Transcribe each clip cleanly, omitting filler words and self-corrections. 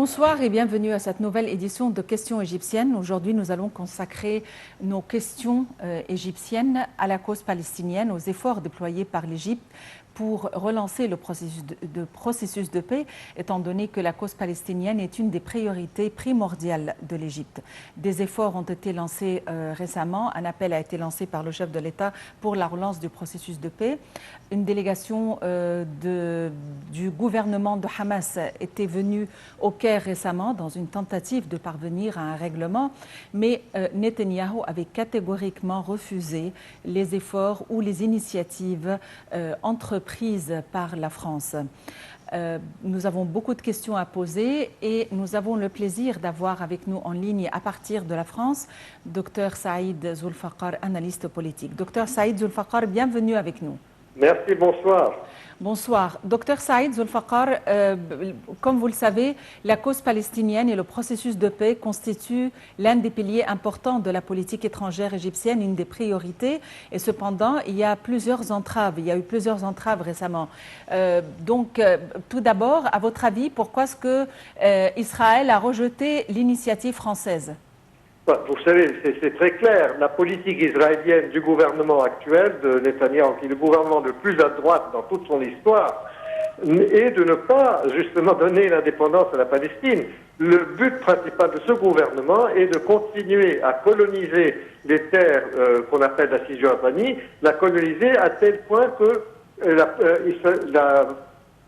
Bonsoir et bienvenue à cette nouvelle édition de Questions égyptiennes. Aujourd'hui, nous allons consacrer nos questions égyptiennes à la cause palestinienne, aux efforts déployés par l'Égypte pour relancer le processus de paix, étant donné que la cause palestinienne est une des priorités primordiales de l'Égypte. Des efforts ont été lancés récemment. Un appel a été lancé par le chef de l'État pour la relance du processus de paix. Une délégation du gouvernement de Hamas était venue au Caire récemment dans une tentative de parvenir à un règlement, mais Netanyahou avait catégoriquement refusé les efforts ou les initiatives entreprises par la France. Nous avons beaucoup de questions à poser et nous avons le plaisir d'avoir avec nous en ligne à partir de la France Dr Saïd Zulfaqar, analyste politique. Dr Saïd Zulfaqar, bienvenue avec nous. Merci, bonsoir. Bonsoir. Dr Saïd Zulfaqar, comme vous le savez, la cause palestinienne et le processus de paix constituent l'un des piliers importants de la politique étrangère égyptienne, une des priorités. Et cependant, il y a plusieurs entraves. Il y a eu plusieurs entraves récemment. Tout d'abord, à votre avis, pourquoi est-ce que Israël a rejeté l'initiative française ? Vous savez, c'est très clair. La politique israélienne du gouvernement actuel, de Netanyahou, qui est le gouvernement le plus à droite dans toute son histoire, est de ne pas justement donner l'indépendance à la Palestine. Le but principal de ce gouvernement est de continuer à coloniser les terres qu'on appelle la Cisjordanie, la coloniser à tel point que la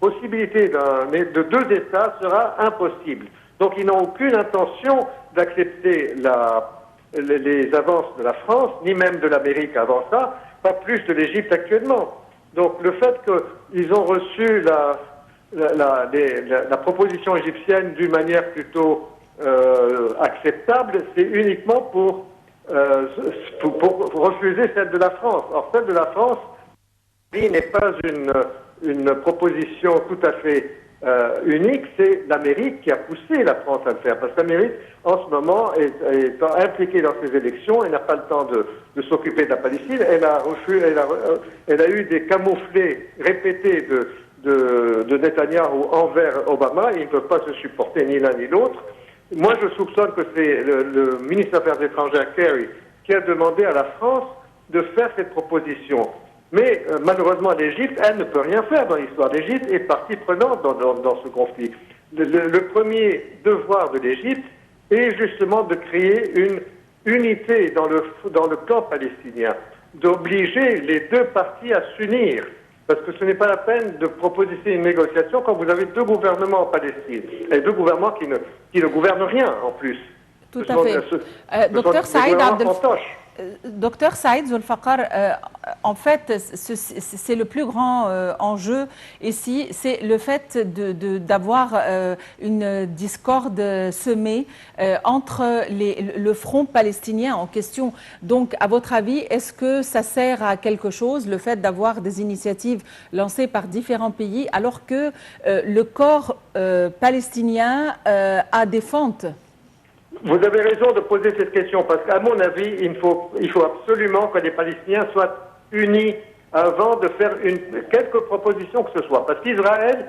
possibilité de deux États sera impossible. Donc ils n'ont aucune intention d'accepter les avances de la France, ni même de l'Amérique avant ça, pas plus de l'Égypte actuellement. Donc le fait qu'ils ont reçu la proposition égyptienne d'une manière plutôt acceptable, c'est uniquement pour refuser celle de la France. Or celle de la France n'est pas une proposition tout à fait unique, c'est l'Amérique qui a poussé la France à le faire, parce que l'Amérique, en ce moment, est impliquée dans ces élections, elle n'a pas le temps de s'occuper de la Palestine, elle a eu des camouflets répétés de Netanyahou envers Obama, ils ne peuvent pas se supporter ni l'un ni l'autre. Moi, je soupçonne que c'est le ministre des Affaires étrangères, Kerry, qui a demandé à la France de faire cette proposition. Mais malheureusement, l'Égypte, elle ne peut rien faire dans l'histoire. L'Égypte est partie prenante dans ce conflit. Le premier devoir de l'Égypte est justement de créer une unité dans le camp palestinien, d'obliger les deux parties à s'unir. Parce que ce n'est pas la peine de proposer une négociation quand vous avez deux gouvernements en Palestine. Et deux gouvernements qui ne gouvernent rien en plus. Tout à fait. Docteur Saïd Docteur Saïd Zulfaqar, en fait, c'est le plus grand enjeu ici, c'est le fait d'avoir une discorde semée entre le front palestinien en question. Donc, à votre avis, est-ce que ça sert à quelque chose, le fait d'avoir des initiatives lancées par différents pays, alors que le corps palestinien a des fentes ? Vous avez raison de poser cette question, parce qu'à mon avis, il faut absolument que les Palestiniens soient unis avant de faire quelque proposition que ce soit. Parce qu'Israël,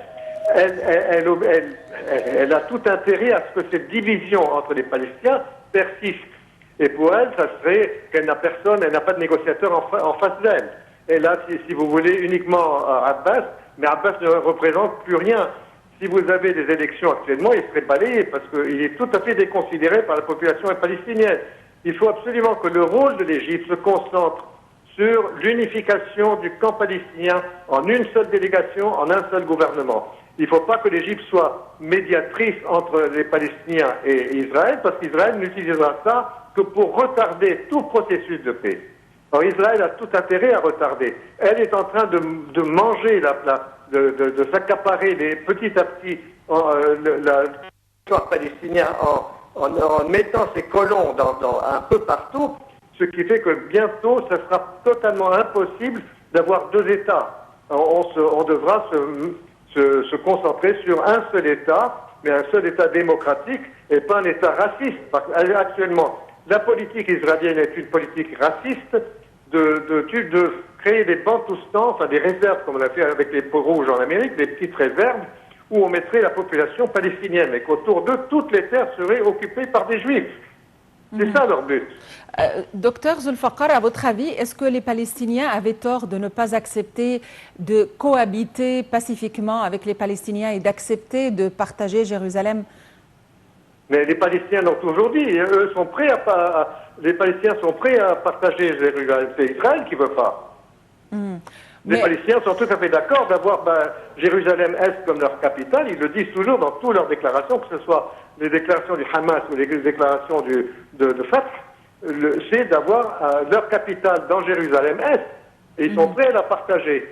elle a tout intérêt à ce que cette division entre les Palestiniens persiste. Et pour elle, ça serait qu'elle n'a personne, elle n'a pas de négociateur en face d'elle. Elle a, si vous voulez, uniquement Abbas, mais Abbas ne représente plus rien. Si vous avez des élections actuellement, il serait balayé parce qu'il est tout à fait déconsidéré par la population palestinienne. Il faut absolument que le rôle de l'Égypte se concentre sur l'unification du camp palestinien en une seule délégation, en un seul gouvernement. Il ne faut pas que l'Égypte soit médiatrice entre les Palestiniens et Israël, parce qu'Israël n'utilisera ça que pour retarder tout processus de paix. Alors Israël a tout intérêt à retarder. Elle est en train de manger de s'accaparer petit à petit le territoire palestinien en mettant ses colons un peu partout, ce qui fait que bientôt, ça sera totalement impossible d'avoir deux États. On devra se concentrer sur un seul État, mais un seul État démocratique et pas un État raciste. Parce qu'actuellement, la politique israélienne est une politique raciste de créer des bantoustans, enfin des réserves, comme on a fait avec les peaux rouges en Amérique, des petites réserves, où on mettrait la population palestinienne et qu'autour d'eux, toutes les terres seraient occupées par des juifs. C'est ça leur but. Docteur Zulfaqar, à votre avis, est-ce que les Palestiniens avaient tort de ne pas accepter de cohabiter pacifiquement avec les Palestiniens et d'accepter de partager Jérusalem? Mais les Palestiniens l'ont toujours dit. Eux sont prêts les Palestiniens sont prêts à partager Jérusalem. C'est Israël qui ne veut pas. Les Palestiniens sont tout à fait d'accord d'avoir Jérusalem-Est comme leur capitale. Ils le disent toujours dans toutes leurs déclarations, que ce soit les déclarations du Hamas ou les déclarations de Fatah, c'est d'avoir leur capitale dans Jérusalem-Est. Et ils sont prêts à la partager.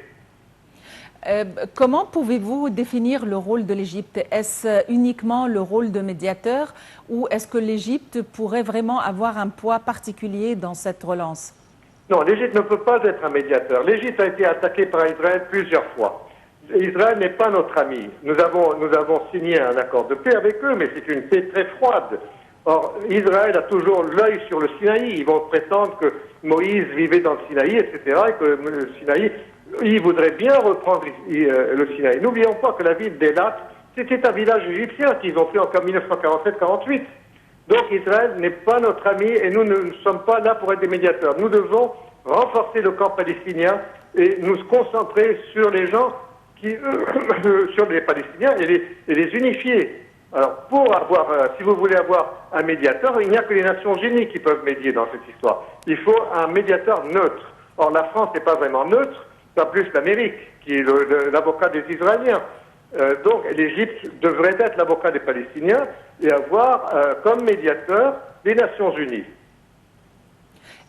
Comment pouvez-vous définir le rôle de l'Égypte? Est-ce uniquement le rôle de médiateur ou est-ce que l'Égypte pourrait vraiment avoir un poids particulier dans cette relance? Non, l'Égypte ne peut pas être un médiateur. L'Égypte a été attaquée par Israël plusieurs fois. Israël n'est pas notre ami. Nous avons signé un accord de paix avec eux, mais c'est une paix très froide. Or, Israël a toujours l'œil sur le Sinaï. Ils vont prétendre que Moïse vivait dans le Sinaï, etc., et que le Sinaï, ils voudraient bien reprendre le Sinaï. N'oublions pas que la ville d'Elat, c'était un village égyptien qu'ils ont fait en 1947-48. Donc Israël n'est pas notre ami et nous ne sommes pas là pour être des médiateurs. Nous devons renforcer le camp palestinien et nous concentrer sur les gens sur les Palestiniens et les unifier. Alors si vous voulez avoir un médiateur, il n'y a que les Nations Unies qui peuvent médier dans cette histoire. Il faut un médiateur neutre. Or la France n'est pas vraiment neutre, pas plus l'Amérique qui est l'avocat des Israéliens. Donc l'Égypte devrait être l'avocat des Palestiniens et avoir comme médiateur les Nations Unies.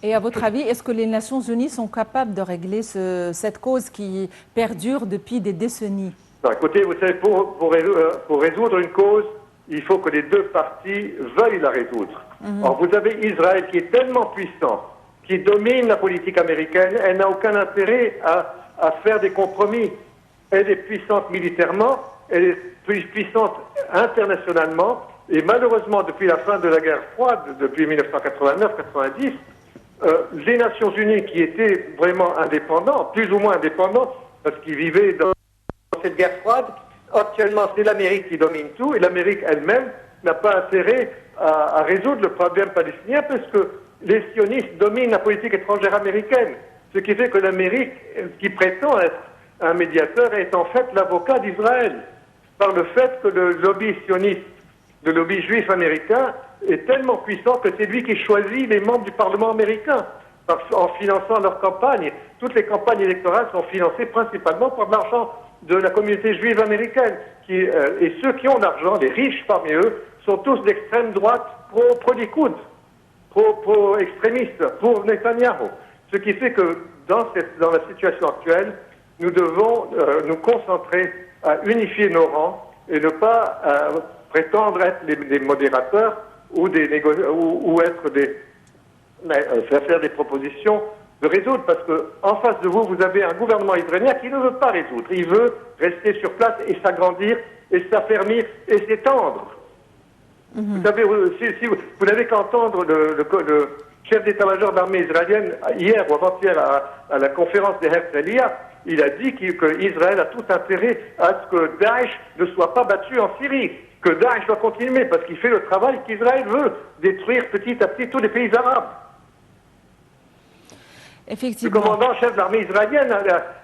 Et à votre avis, est-ce que les Nations Unies sont capables de régler cette cause qui perdure depuis des décennies? Non, écoutez, vous savez, pour résoudre une cause, il faut que les deux parties veuillent la résoudre. Or, vous avez Israël qui est tellement puissant, qui domine la politique américaine, elle n'a aucun intérêt à faire des compromis. Elle est puissante militairement, elle est puissante internationalement, et malheureusement, depuis la fin de la guerre froide, depuis 1989-90, les Nations Unies qui étaient vraiment indépendants, plus ou moins indépendants, parce qu'ils vivaient dans cette guerre froide, actuellement c'est l'Amérique qui domine tout, et l'Amérique elle-même n'a pas intérêt à résoudre le problème palestinien, parce que les sionistes dominent la politique étrangère américaine, ce qui fait que l'Amérique, qui prétend être un médiateur, est en fait l'avocat d'Israël, par le fait que le lobby sioniste, le lobby juif américain, est tellement puissant que c'est lui qui choisit les membres du Parlement américain, en finançant leur campagne. Toutes les campagnes électorales sont financées principalement par de l'argent de la communauté juive américaine. Et ceux qui ont l'argent, les riches parmi eux, sont tous d'extrême droite pro-Likoud, pro-extrémistes, pour Netanyahou. Ce qui fait que dans la situation actuelle, nous devons nous concentrer à unifier nos rangs et ne pas prétendre être des modérateurs ou être faire des propositions de résoudre, parce qu'en face de vous, vous avez un gouvernement israélien qui ne veut pas résoudre. Il veut rester sur place et s'agrandir et s'affermir et s'étendre. Vous savez, vous n'avez qu'à entendre le chef d'état-major de l'armée israélienne hier ou avant-hier à la conférence des Herzliya. Il a dit qu'Israël a tout intérêt à ce que Daesh ne soit pas battu en Syrie, que Daesh doit continuer, parce qu'il fait le travail qu'Israël veut, détruire petit à petit tous les pays arabes. Effectivement. Le commandant-chef de l'armée israélienne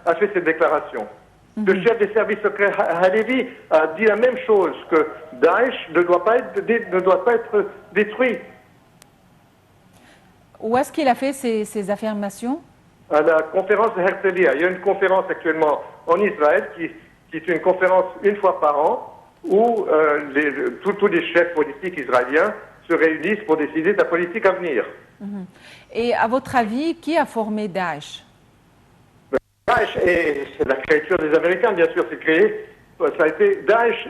a fait cette déclaration. Le chef des services secrets Halevi a dit la même chose, que Daesh ne doit pas être détruit. Où est-ce qu'il a fait ces affirmations? À la conférence de Herzliya. Il y a une conférence actuellement en Israël qui est une conférence une fois par an où tous les chefs politiques israéliens se réunissent pour décider de la politique à venir. Et à votre avis, qui a formé Daesh? Daesh, c'est la créature des Américains, bien sûr, c'est créé. Ça a été Daesh,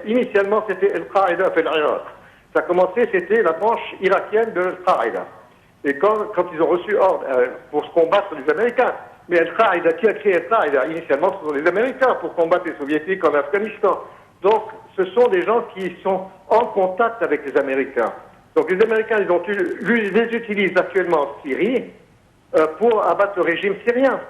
initialement c'était Al-Qaïda fait l'Irak. Ça a commencé, c'était la branche irakienne de Al-Qaïda. Et quand ils ont reçu ordre pour se combattre les Américains, mais Al-Qaïda, qui a créé Al-Qaïda? Initialement, ce sont les Américains pour combattre les Soviétiques en Afghanistan. Donc, ce sont des gens qui sont en contact avec les Américains. Donc, les Américains, ils les utilisent actuellement en Syrie pour abattre le régime syrien.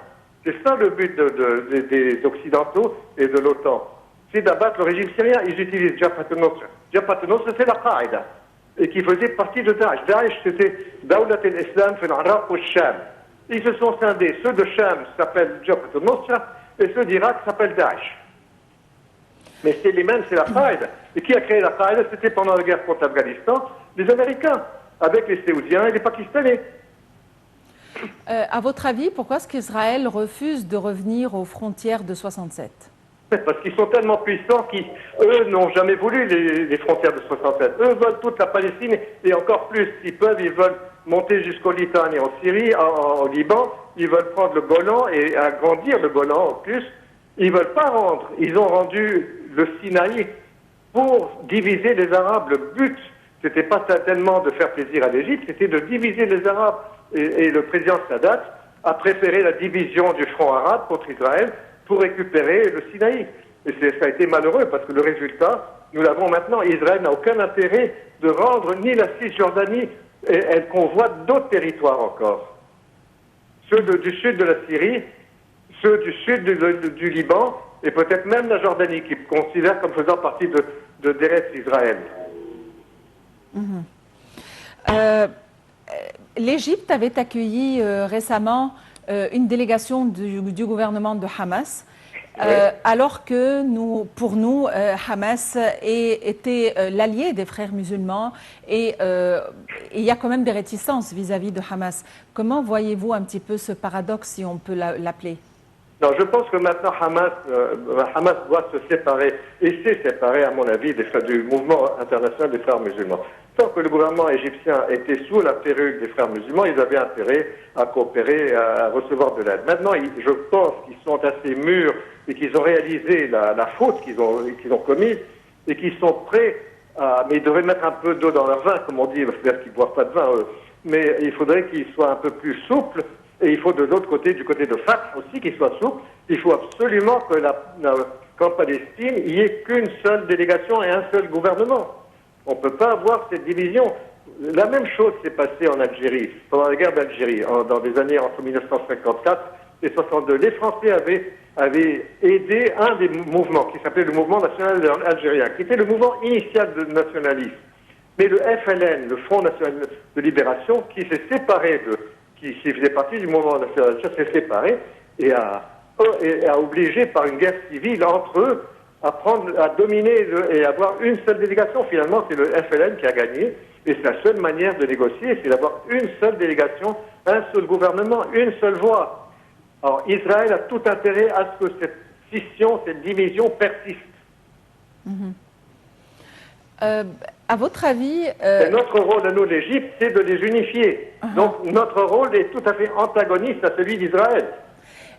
C'est ça le but des Occidentaux et de l'OTAN. c'est d'abattre le régime syrien. Ils utilisent Jabhat al-Nusra. Jabhat al-Nusra, c'est la Qaïda, et qui faisait partie de Daesh. Daesh, c'était Dawlat al-Islam fil Iraq ou Sham. Ils se sont scindés. Ceux de Sham s'appellent Jabhat al-Nusra, et ceux d'Irak s'appellent Daesh. Mais c'est les mêmes, c'est la Qaïda. Et qui a créé la Qaïda? C'était pendant la guerre contre l'Afghanistan, les Américains, avec les Saoudiens et les Pakistanais. À votre avis, pourquoi est-ce qu'Israël refuse de revenir aux frontières de 67? Parce qu'ils sont tellement puissants qu'eux n'ont jamais voulu les frontières de 67. Eux veulent toute la Palestine et encore plus. S'ils peuvent, ils veulent monter jusqu'au Litani et en Syrie, au Liban. Ils veulent prendre le Golan et agrandir le Golan en plus. Ils ne veulent pas rendre. Ils ont rendu le Sinaï pour diviser les Arabes. Le but, ce n'était pas tellement de faire plaisir à l'Égypte, c'était de diviser les Arabes. Et le président Sadat a préféré la division du front arabe contre Israël pour récupérer le Sinaï. Et ça a été malheureux parce que le résultat, nous l'avons maintenant. Israël n'a aucun intérêt de rendre ni la Cisjordanie, et elle convoite d'autres territoires encore. Ceux du sud de la Syrie, ceux du sud du Liban, et peut-être même la Jordanie, qui considère comme faisant partie de d'Eretz Israël. L'Égypte avait accueilli récemment une délégation du gouvernement de Hamas, alors que pour nous, Hamas était l'allié des frères musulmans et il y a quand même des réticences vis-à-vis de Hamas. Comment voyez-vous un petit peu ce paradoxe, si on peut l'appeler? Non, je pense que maintenant Hamas doit se séparer, et s'est séparé, à mon avis, du mouvement international des frères musulmans. Tant que le gouvernement égyptien était sous la perruque des frères musulmans, ils avaient intérêt à coopérer, à recevoir de l'aide. Maintenant, je pense qu'ils sont assez mûrs et qu'ils ont réalisé la faute qu'ils ont commise et qu'ils sont prêts à... Mais ils devraient mettre un peu d'eau dans leur vin, comme on dit, c'est-à-dire qu'ils ne boivent pas de vin, eux. Mais il faudrait qu'ils soient un peu plus souples. Et il faut de l'autre côté, du côté de Fatah aussi, qu'ils soient souples. Il faut absolument qu'en Palestine, il n'y ait qu'une seule délégation et un seul gouvernement. On ne peut pas avoir cette division. La même chose s'est passée en Algérie, pendant la guerre d'Algérie, dans les années entre 1954 et 62. Les Français avaient aidé un des mouvements qui s'appelait le mouvement national algérien, qui était le mouvement initial de nationalisme. Mais le FLN, le Front national de libération, qui s'est séparé qui faisait partie du mouvement national, s'est séparé et a obligé par une guerre civile entre eux à dominer et avoir une seule délégation. Finalement, c'est le FLN qui a gagné. Et c'est la seule manière de négocier, c'est d'avoir une seule délégation, un seul gouvernement, une seule voix. Alors, Israël a tout intérêt à ce que cette scission, cette division persiste. À votre avis... Et notre rôle à nous, l'Égypte, c'est de les unifier. Donc, notre rôle est tout à fait antagoniste à celui d'Israël.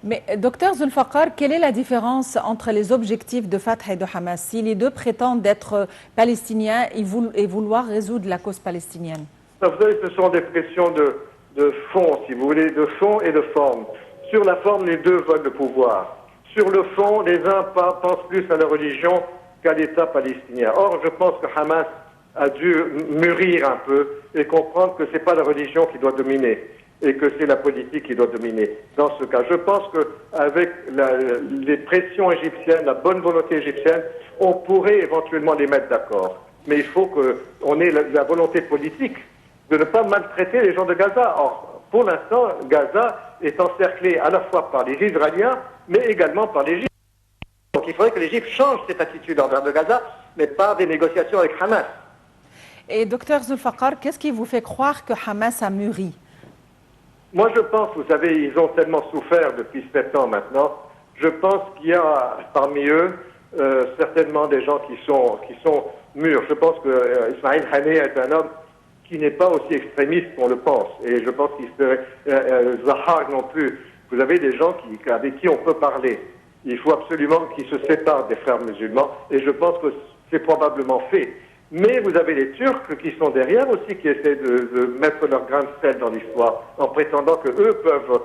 Mais, docteur Zulfaqar, quelle est la différence entre les objectifs de Fatah et de Hamas, si les deux prétendent être palestiniens et vouloir résoudre la cause palestinienne? Vous savez, ce sont des questions de fond, si vous voulez, de fond et de forme. Sur la forme, les deux veulent le pouvoir. Sur le fond, les uns pensent plus à la religion qu'à l'État palestinien. Or, je pense que Hamas a dû mûrir un peu et comprendre que ce n'est pas la religion qui doit dominer et que c'est la politique qui doit dominer. Dans ce cas, je pense qu'avec les pressions égyptiennes, la bonne volonté égyptienne, on pourrait éventuellement les mettre d'accord. Mais il faut qu'on ait la volonté politique de ne pas maltraiter les gens de Gaza. Or, pour l'instant, Gaza est encerclé à la fois par les Israéliens, mais également par l'Égypte. Donc il faudrait que l'Égypte change cette attitude envers de Gaza, mais par des négociations avec Hamas. Et docteur Zulfaqar, qu'est-ce qui vous fait croire que Hamas a mûri? Moi, je pense, vous savez, ils ont tellement souffert depuis 7 ans maintenant. Je pense qu'il y a parmi eux certainement des gens qui sont mûrs. Je pense que Ismaël Haniyeh est un homme qui n'est pas aussi extrémiste qu'on le pense. Et je pense qu'il serait Zahar non plus. Vous avez des gens avec qui on peut parler. Il faut absolument qu'ils se séparent des frères musulmans. Et je pense que c'est probablement fait. Mais vous avez les Turcs qui sont derrière aussi, qui essaient de mettre leur grain de sel dans l'histoire, en prétendant qu'eux peuvent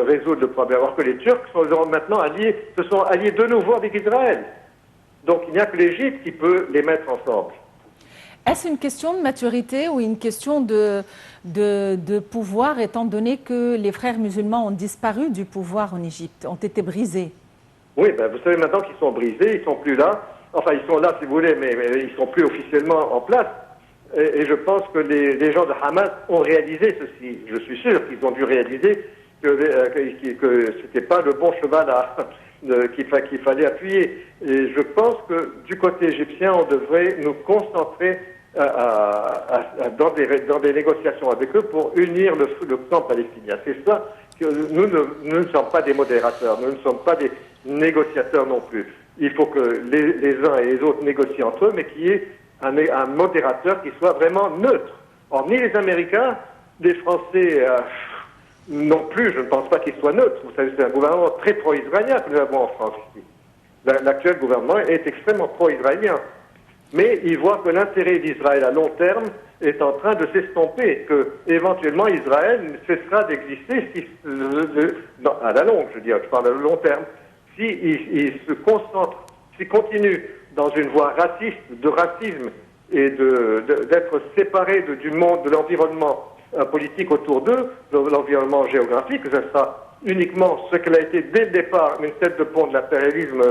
résoudre le problème. Alors que les Turcs sont maintenant se sont alliés de nouveau avec Israël. Donc il n'y a que l'Égypte qui peut les mettre ensemble. Est-ce une question de maturité ou une question de pouvoir, étant donné que les frères musulmans ont disparu du pouvoir en Égypte, ont été brisés? Oui, vous savez maintenant qu'ils sont brisés, ils ne sont plus là. Enfin, ils sont là, si vous voulez, mais ils sont plus officiellement en place. Et je pense que les gens de Hamas ont réalisé ceci. Je suis sûr qu'ils ont dû réaliser que c'était pas le bon cheval qu'il fallait appuyer. Et je pense que du côté égyptien, on devrait nous concentrer dans des négociations avec eux pour unir le camp palestinien. C'est ça que nous ne sommes pas des modérateurs, nous ne sommes pas des négociateurs non plus. Il faut que les uns et les autres négocient entre eux, mais qu'il y ait un modérateur qui soit vraiment neutre. Or, ni les Américains, les Français non plus, je ne pense pas qu'ils soient neutres. Vous savez, c'est un gouvernement très pro-israélien que nous avons en France ici. L'actuel gouvernement est extrêmement pro-israélien. Mais il voit que l'intérêt d'Israël à long terme est en train de s'estomper, que éventuellement Israël cessera d'exister à la longue, je parle à long terme, s'il se concentre, s'il continue dans une voie raciste, de racisme et d'être séparé du monde, de l'environnement politique autour d'eux, de l'environnement géographique, ce sera uniquement ce qu'elle a été dès le départ, une tête de pont de l'impérialisme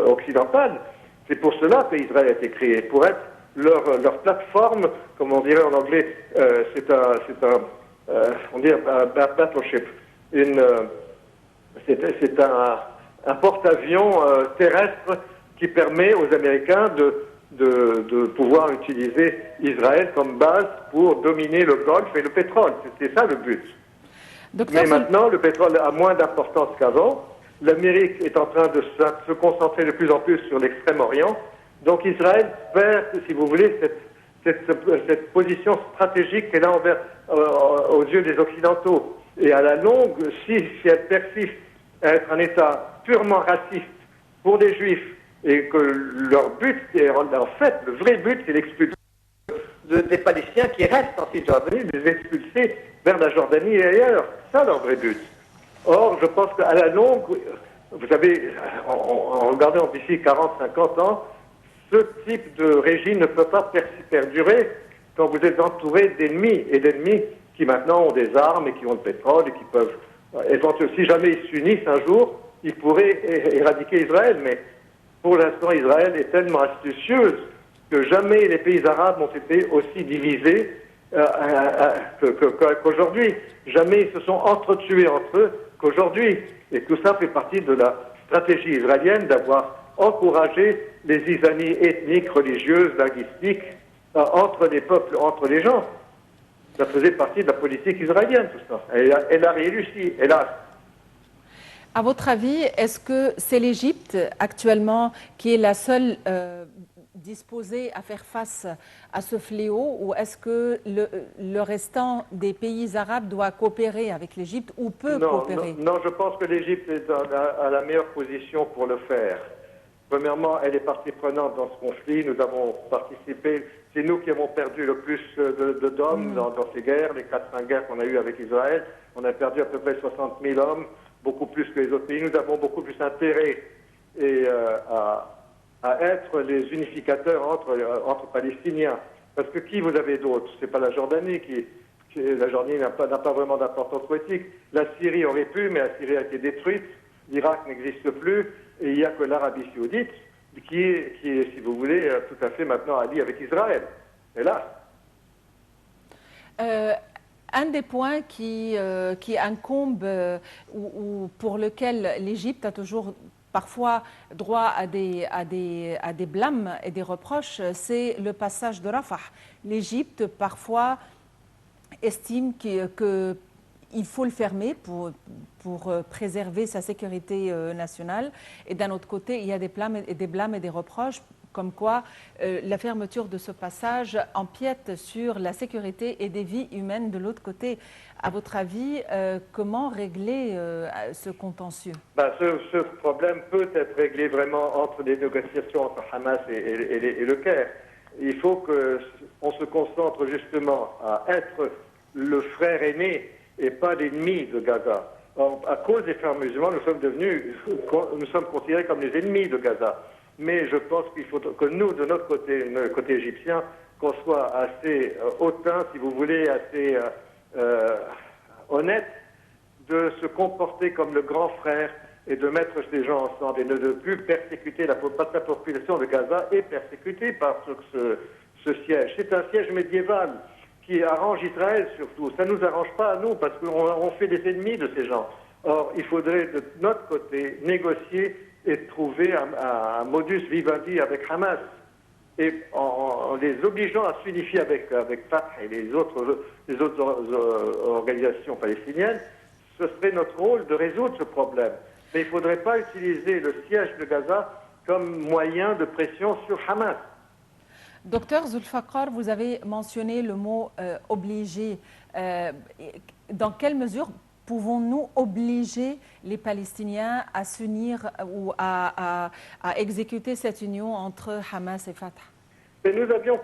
occidental. C'est pour cela qu'Israël a été créé, pour être leur plateforme, comme on dirait en anglais, on dit un battleship. C'est un porte-avions terrestre qui permet aux Américains de pouvoir utiliser Israël comme base pour dominer le Golfe et le pétrole. C'était ça le but. Mais maintenant, le pétrole a moins d'importance qu'avant. L'Amérique est en train de se concentrer de plus en plus sur l'Extrême-Orient. Donc Israël perd, si vous voulez, cette position stratégique qu'elle a aux yeux des Occidentaux. Et à la longue, si elle persiste à être un État purement raciste pour les Juifs, et que leur but, en fait, le vrai but, c'est l'expulsion des Palestiniens qui restent en Cisjordanie, de les expulser vers la Jordanie et ailleurs. C'est ça leur vrai but. Or, je pense qu'à la longue, vous savez, en regardant d'ici 40, 50 ans, ce type de régime ne peut pas perdurer quand vous êtes entouré d'ennemis, et d'ennemis qui maintenant ont des armes et qui ont le pétrole et qui peuvent, éventuellement, si jamais ils s'unissent un jour, ils pourraient éradiquer Israël. Mais pour l'instant, Israël est tellement astucieuse que jamais les pays arabes n'ont été aussi divisés qu'aujourd'hui. Jamais ils se sont entretués entre eux qu'aujourd'hui. Et tout ça fait partie de la stratégie israélienne d'avoir encouragé les isanies ethniques, religieuses, linguistiques entre les peuples, entre les gens. Ça faisait partie de la politique israélienne, tout ça. Elle a réussi, hélas. À votre avis, est-ce que c'est l'Égypte actuellement qui est la seule disposée à faire face à ce fléau, ou est-ce que le restant des pays arabes doit coopérer avec l'Égypte ou peut coopérer? Non, je pense que l'Égypte est à la meilleure position pour le faire. Premièrement, elle est partie prenante dans ce conflit. Nous avons participé. C'est nous qui avons perdu le plus d'hommes dans ces guerres, les 4-5 guerres qu'on a eues avec Israël. On a perdu à peu près 60 000 hommes, beaucoup plus que les autres pays. Nous avons beaucoup plus intérêt à être les unificateurs entre Palestiniens. Parce que qui vous avez d'autres? C'est pas la Jordanie la Jordanie n'a pas vraiment d'importance politique. La Syrie aurait pu, mais la Syrie a été détruite. L'Irak n'existe plus. Et il n'y a que l'Arabie saoudite qui est, si vous voulez, tout à fait maintenant alliée avec Israël. Et là. Un des points qui incombe ou pour lequel l'Égypte a toujours parfois droit à des blâmes et des reproches, c'est le passage de Rafah. L'Égypte parfois estime qu'il faut le fermer pour préserver sa sécurité nationale. Et d'un autre côté, il y a des blâmes et des reproches comme quoi la fermeture de ce passage empiète sur la sécurité et des vies humaines de l'autre côté. À votre avis, comment régler ce contentieux? Ce problème peut être réglé vraiment entre les négociations entre Hamas et le Caire. Il faut qu'on se concentre justement à être le frère aîné et pas l'ennemi de Gaza. À cause des frères musulmans, nous sommes considérés comme les ennemis de Gaza. Mais je pense qu'il faut que nous, de notre côté, le côté égyptien, qu'on soit assez hautain, si vous voulez, assez honnête, de se comporter comme le grand frère et de mettre ces gens ensemble et ne de plus persécuter parce que la population de Gaza est persécutée par ce siège. C'est un siège médiéval qui arrange Israël surtout. Ça ne nous arrange pas à nous parce qu'on fait des ennemis de ces gens. Or, il faudrait de notre côté négocier et trouver un modus vivendi avec Hamas. Et en les obligeant à s'unifier avec Fatah et les autres organisations palestiniennes, ce serait notre rôle de résoudre ce problème. Mais il ne faudrait pas utiliser le siège de Gaza comme moyen de pression sur Hamas. Docteur Zulfaqar, vous avez mentionné le mot obligé. Dans quelle mesure pouvons-nous obliger les Palestiniens à s'unir ou à exécuter cette union entre Hamas et Fatah? Et nous avions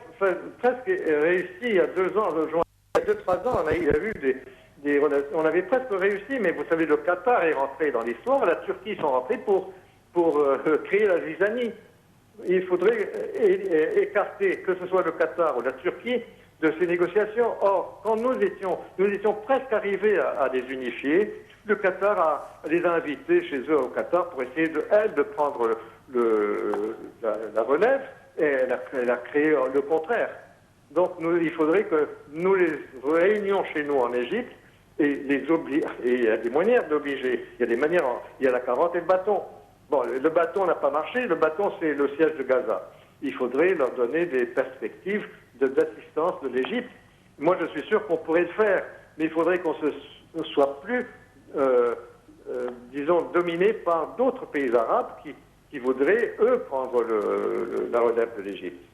presque réussi il y a 2 ans, il y a 2-3 ans, il y a eu on avait presque réussi, mais vous savez, le Qatar est rentré dans l'histoire, la Turquie sont rentrés pour créer la zizanie. Il faudrait écarter, que ce soit le Qatar ou la Turquie, de ces négociations. Or, quand nous étions presque arrivés à les unifier, le Qatar les a invités chez eux au Qatar pour essayer de prendre la relève, et elle a créé le contraire. Donc il faudrait que nous les réunions chez nous en Égypte et les obliger. Et il y a des manières d'obliger. Il y a des manières, il y a la carotte et le bâton. Bon, le bâton n'a pas marché, le bâton c'est le siège de Gaza. Il faudrait leur donner des perspectives d'assistance de l'Égypte. Moi je suis sûr qu'on pourrait le faire, mais il faudrait qu'on ne soit plus, disons, dominé par d'autres pays arabes qui voudraient, eux, prendre la relève de l'Égypte.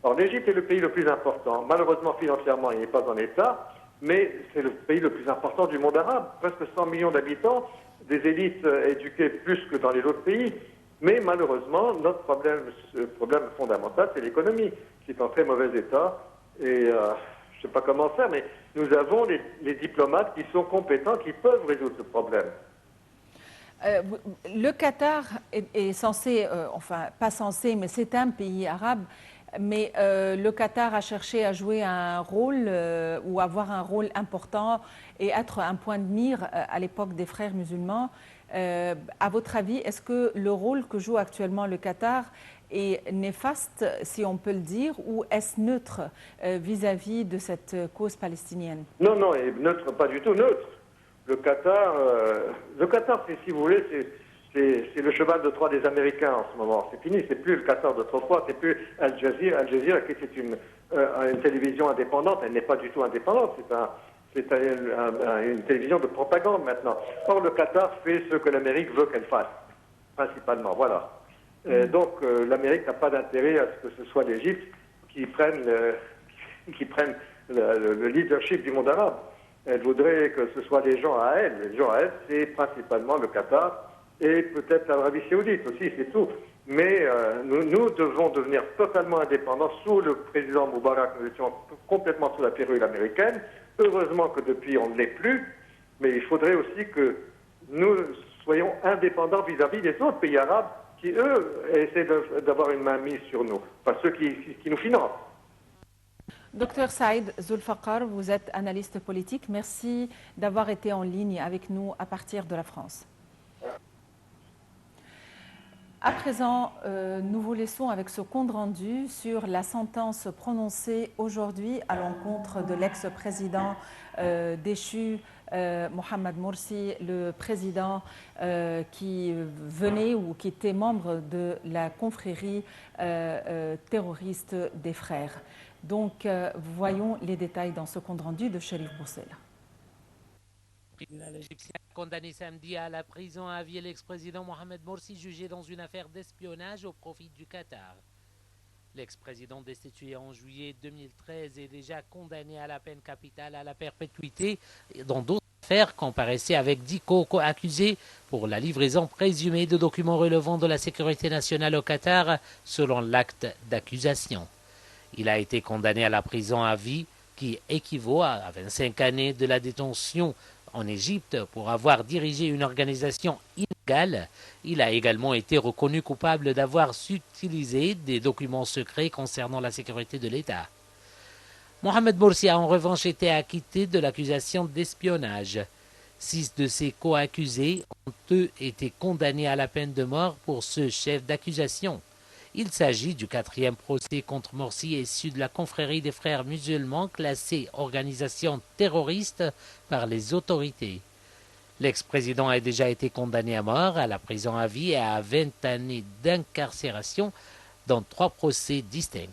Alors l'Égypte est le pays le plus important. Malheureusement, financièrement, il n'est pas en état, mais c'est le pays le plus important du monde arabe. Presque 100 millions d'habitants, des élites éduquées plus que dans les autres pays. Mais malheureusement, notre problème fondamental, c'est l'économie, qui est en très mauvais état. Et je ne sais pas comment faire, mais nous avons les diplomates qui sont compétents, qui peuvent résoudre ce problème. Le Qatar est censé, enfin pas censé, mais c'est un pays arabe, mais le Qatar a cherché à jouer un rôle ou avoir un rôle important et être un point de mire à l'époque des frères musulmans. À votre avis, est-ce que le rôle que joue actuellement le Qatar est néfaste, si on peut le dire, ou est-ce neutre vis-à-vis de cette cause palestinienne? Non, non, neutre, pas du tout neutre. Le Qatar, si vous voulez, c'est le cheval de Troie des Américains en ce moment. C'est fini, c'est plus le Qatar d'autrefois, c'est plus Al Jazeera. Al Jazeera, qui est une télévision indépendante, elle n'est pas du tout indépendante, c'est une télévision de propagande maintenant. Or, le Qatar fait ce que l'Amérique veut qu'elle fasse, principalement, voilà. Donc, l'Amérique n'a pas d'intérêt à ce que ce soit l'Égypte qui prenne le leadership du monde arabe. Elle voudrait que ce soit les gens à elle. Les gens à elle, c'est principalement le Qatar et peut-être l'Arabie Saoudite aussi, c'est tout. Mais nous devons devenir totalement indépendants. Sous le président Moubarak, nous étions complètement sous la férule américaine. Heureusement que depuis, on ne l'est plus. Mais il faudrait aussi que nous soyons indépendants vis-à-vis des autres pays arabes qui, eux, essaient d'avoir une main mise sur nous. Enfin, ceux qui nous financent. Docteur Saïd Zulfaqar, vous êtes analyste politique. Merci d'avoir été en ligne avec nous à partir de la France. À présent, nous vous laissons avec ce compte rendu sur la sentence prononcée aujourd'hui à l'encontre de l'ex-président déchu Mohamed Morsi, le président qui venait ou qui était membre de la confrérie terroriste des Frères. Donc, voyons les détails dans ce compte rendu de Cherif Boussela. Le tribunal égyptien a condamné samedi à la prison à vie l'ex-président Mohamed Morsi, jugé dans une affaire d'espionnage au profit du Qatar. L'ex-président destitué en juillet 2013 est déjà condamné à la peine capitale à la perpétuité dans d'autres affaires, comparaissait avec 10 co-accusés pour la livraison présumée de documents relevant de la sécurité nationale au Qatar, selon l'acte d'accusation. Il a été condamné à la prison à vie, qui équivaut à 25 années de la détention en Égypte pour avoir dirigé une organisation illégale. Il a également été reconnu coupable d'avoir utilisé des documents secrets concernant la sécurité de l'État. Mohamed Morsi a en revanche été acquitté de l'accusation d'espionnage. 6 de ses co-accusés ont eux été condamnés à la peine de mort pour ce chef d'accusation. Il s'agit du 4e procès contre Morsi issu de la confrérie des frères musulmans classée organisation terroriste par les autorités. L'ex-président a déjà été condamné à mort, à la prison à vie et à 20 années d'incarcération dans 3 procès distincts.